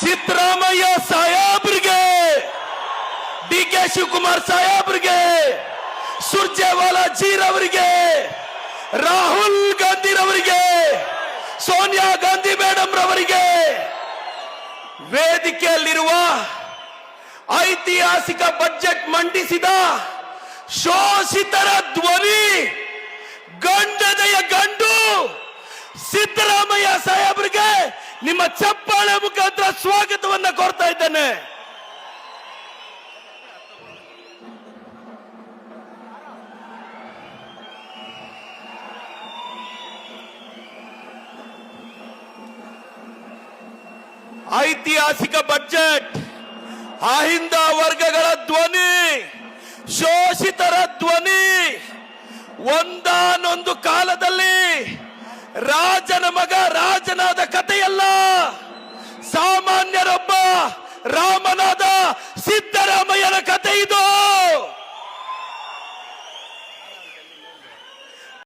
ಸಿದ್ದರಾಮಯ್ಯ ಸಾಹೇಬ್ರಿಗೆ, D K Shivakumar ಸಾಹೇಬ್ರಿಗೆ, ಸುರ್ಜೇವಾಲಾ ಜೀರವರಿಗೆ, ರಾಹುಲ್ ಗಾಂಧಿ ರವರಿಗೆ, ಸೋನಿಯಾ ಗಾಂಧಿ ಮೇಡಮ್ ರವರಿಗೆ ವೇದಿಕೆಯಲ್ಲಿರುವ ಐತಿಹಾಸಿಕ ಬಜೆಟ್ ಮಂಡಿಸಿದ ಶೋಷಿತರ ಧ್ವನಿ, ಗಂಡದೆಯ ಗಂಡು ಸಿದ್ದರಾಮಯ್ಯ ಸಾಹೇಬ್ರಿಗೆ ನಿಮ್ಮ ಚಪ್ಪಾಳೆ ಮುಖಾಂತರ ಸ್ವಾಗತವನ್ನ ಕೋರ್ತಾ ಇದ್ದೇನೆ. ಐತಿಹಾಸಿಕ ಬಜೆಟ್ ಅಹಿಂದ ವರ್ಗಗಳ ಧ್ವನಿ, ಶೋಷಿತರ ಧ್ವನಿ. ಒಂದಾನೊಂದು ಕಾಲದಲ್ಲಿ ರಾಜನ ಮಗ ರಾಜನಾದ ಕಥೆಯಲ್ಲ, ಸಾಮಾನ್ಯರೊಬ್ಬ ರಾಮನಾದ ಸಿದ್ದರಾಮಯ್ಯನ ಕಥೆ ಇದು.